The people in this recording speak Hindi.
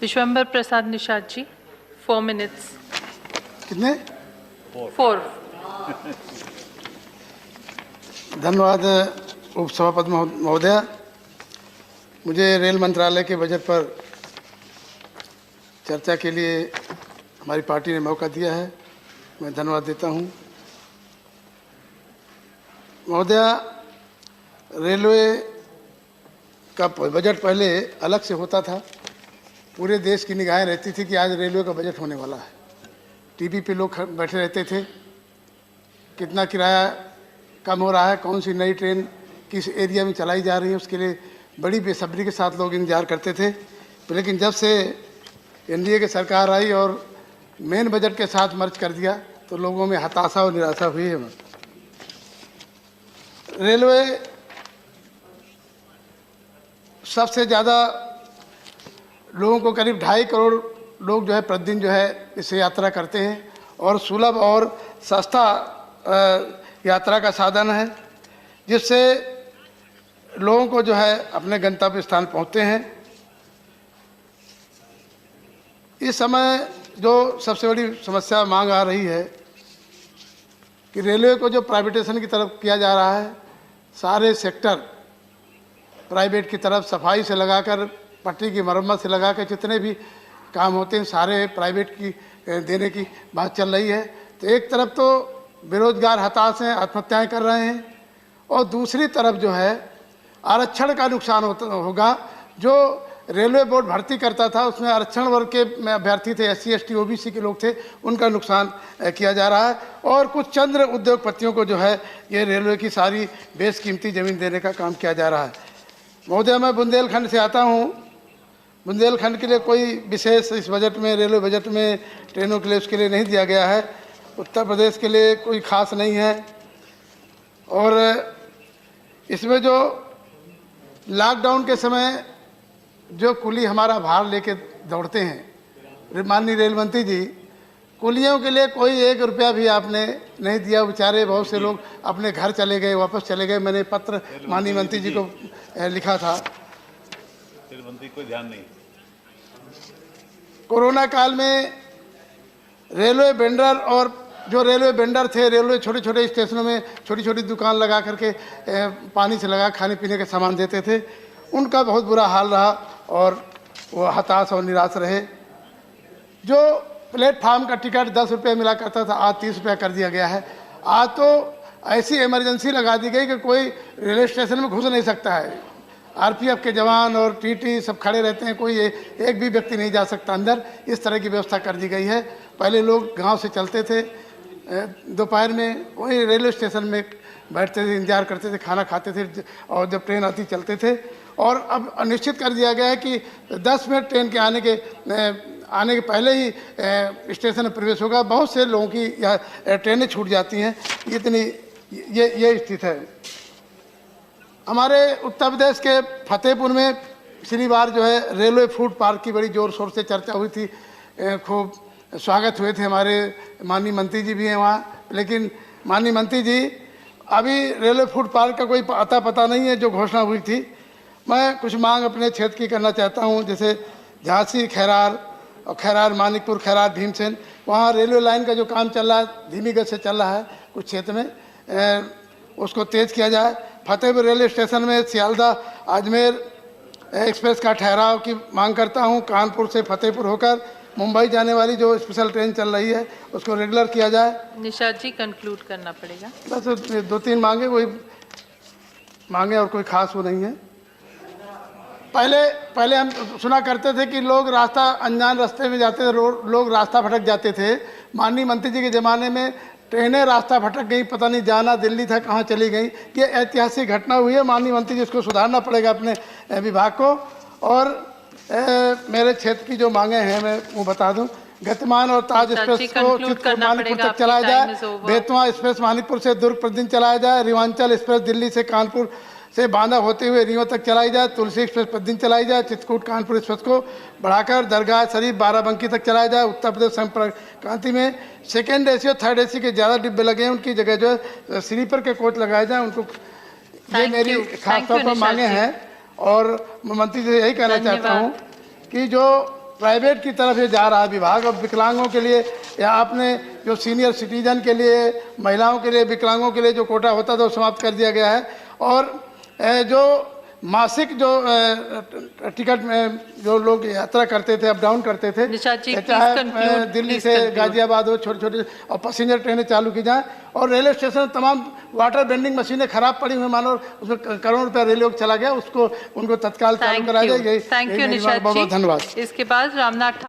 विश्वम्बर प्रसाद निषाद जी, 4 minutes. कितने? 4. धन्यवाद उपसभापति महोदय। मुझे रेल मंत्रालय के बजट पर चर्चा के लिए हमारी पार्टी ने मौका दिया है, मैं धन्यवाद देता हूं। महोदय, रेलवे का बजट पहले अलग से होता था, पूरे देश की निगाहें रहती थी कि आज रेलवे का बजट होने वाला है। टीवी पे लोग बैठे रहते थे, कितना किराया कम हो रहा है, कौन सी नई ट्रेन किस एरिया में चलाई जा रही है, उसके लिए बड़ी बेसब्री के साथ लोग इंतजार करते थे। लेकिन जब से एनडीए की सरकार आई और मेन बजट के साथ मर्ज कर दिया तो लोगों में हताशा और निराशा हुई है। रेलवे सबसे ज़्यादा लोगों को करीब 2.5 करोड़ लोग जो है प्रतिदिन जो है इससे यात्रा करते हैं और सुलभ और सस्ता यात्रा का साधन है, जिससे लोगों को जो है अपने गंतव्य स्थान पहुंचते हैं। इस समय जो सबसे बड़ी समस्या मांग आ रही है कि रेलवे को जो प्राइवेटाइजेशन की तरफ किया जा रहा है, सारे सेक्टर प्राइवेट की तरफ सफाई से लगाकर पटरी की मरम्मत से लगाकर जितने भी काम होते हैं सारे प्राइवेट की देने की बात चल रही है। तो एक तरफ तो बेरोजगार हताश हैं, आत्महत्याएं कर रहे हैं, और दूसरी तरफ जो है आरक्षण का नुकसान होगा। जो रेलवे बोर्ड भर्ती करता था उसमें आरक्षण वर्ग के अभ्यर्थी थे, SC ST OBC के लोग थे, उनका नुकसान किया जा रहा है। और कुछ चंद्र उद्योगपतियों को जो है ये रेलवे की सारी बेशकीमती ज़मीन देने का काम किया जा रहा है। महोदय, मैं बुंदेलखंड से आता हूँ। बुंदेलखंड के लिए कोई विशेष इस बजट में, रेलवे बजट में ट्रेनों के लिए उसके लिए नहीं दिया गया है। उत्तर प्रदेश के लिए कोई खास नहीं है। और इसमें जो लॉकडाउन के समय जो कुली हमारा भार लेके दौड़ते हैं, माननीय रेल मंत्री जी, कुलियों के लिए कोई 1 रुपया भी आपने नहीं दिया। बेचारे बहुत से लोग अपने घर चले गए, वापस चले गए। मैंने पत्र माननीय मंत्री जी को लिखा था। रेल मंत्री कोई ध्यान नहीं। कोरोना काल में रेलवे वेंडर और जो रेलवे वेंडर थे, रेलवे छोटे छोटे स्टेशनों में छोटी छोटी दुकान लगा करके पानी से लगा खाने पीने के सामान देते थे, उनका बहुत बुरा हाल रहा और वो हताश और निराश रहे। जो प्लेटफार्म का टिकट 10 रुपये मिला करता था, आज 30 रुपया कर दिया गया है। आज तो ऐसी इमरजेंसी लगा दी गई कि कोई रेलवे स्टेशन में घुस नहीं सकता है। RPF के जवान और TT सब खड़े रहते हैं, कोई एक भी व्यक्ति नहीं जा सकता अंदर। इस तरह की व्यवस्था कर दी गई है। पहले लोग गांव से चलते थे, दोपहर में वही रेलवे स्टेशन में बैठते थे, इंतजार करते थे, खाना खाते थे और जब ट्रेन आती चलते थे। और अब निश्चित कर दिया गया है कि 10 मिनट ट्रेन के आने के पहले ही स्टेशन में प्रवेश होगा। बहुत से लोगों की ट्रेनें छूट जाती हैं। इतनी ये स्थिति है। हमारे उत्तर प्रदेश के फतेहपुर में पिछली बार जो है रेलवे फूड पार्क की बड़ी जोर शोर से चर्चा हुई थी, खूब स्वागत हुए थे। हमारे माननीय मंत्री जी भी हैं वहाँ। लेकिन माननीय मंत्री जी, अभी रेलवे फूड पार्क का कोई अता पता नहीं है। जो घोषणा हुई थी, मैं कुछ मांग अपने क्षेत्र की करना चाहता हूँ। जैसे झांसी, खैरार और खैरार मानिकपुर, खैरार भीमसेन, वहाँ रेलवे लाइन का जो काम चल रहा है, धीमी गति से चल रहा है कुछ क्षेत्र में, उसको तेज़ किया जाए। फतेहपुर रेलवे स्टेशन में सियालदह अजमेर एक्सप्रेस का ठहराव की मांग करता हूँ। कानपुर से फतेहपुर होकर मुंबई जाने वाली जो स्पेशल ट्रेन चल रही है उसको रेगुलर किया जाए। निषाद जी, कंक्लूड करना पड़ेगा। बस 2-3 मांगे, वही मांगे और कोई खास वो नहीं है। पहले हम सुना करते थे कि लोग रास्ता अनजान रास्ते में जाते थे, लोग रास्ता भटक जाते थे। माननीय मंत्री जी के ज़माने में ट्रेनें रास्ता भटक गई, पता नहीं जाना दिल्ली था कहाँ चली गई। ये ऐतिहासिक घटना हुई है। माननीय मंत्री जी, इसको सुधारना पड़ेगा अपने विभाग को। और मेरे क्षेत्र की जो मांगे हैं मैं वो बता दूं। गतिमान और ताज एक्सप्रेस को चित्रकूट मानिकपुर तक चलाया जाए। बेतवा एक्सप्रेस मानिकपुर से दुर्ग प्रतिदिन चलाया जाए। रिवांचल एक्सप्रेस दिल्ली से कानपुर से बांदा होते हुए रीवा तक चलाई जाए। तुलसी एक्सप्रेस प्रतिदिन चलाई जाए। चित्रकूट कानपुर एक्सप्रेस को बढ़ाकर दरगाह शरीफ बाराबंकी तक चलाया जाए। उत्तर प्रदेश संपर्क क्रांति में सेकेंड AC और थर्ड AC के ज़्यादा डिब्बे लगे हैं, उनकी जगह जो है स्लीपर के कोच लगाए जाए उनको। ये मेरी खासतौर पर मांगे हैं। और मंत्री जी से यही कहना चाहता हूँ कि जो प्राइवेट की तरफ ये जा रहा है विभाग। और विकलांगों के लिए या आपने जो सीनियर सिटीजन के लिए, महिलाओं के लिए, विकलांगों के लिए जो कोटा होता था वो समाप्त कर दिया गया है। और जो मासिक जो टिकट में जो लोग यात्रा करते थे, अप डाउन करते थे, निषाद जी, चाहे please conclude, दिल्ली please से conclude. गाजियाबाद हो, छोटे छोटे और पैसेंजर ट्रेनें चालू की जाएं। और रेलवे स्टेशन तमाम वाटर बेंडिंग मशीनें खराब पड़ी हुई, मानो उसमें करोड़ रुपया रेलवे को चला गया, उसको उनको तत्काल चालू कराया जाए। थैंक यू यही मेरी निषाद बहुत बहुत जी। धन्यवाद। इसके बाद रामनाथ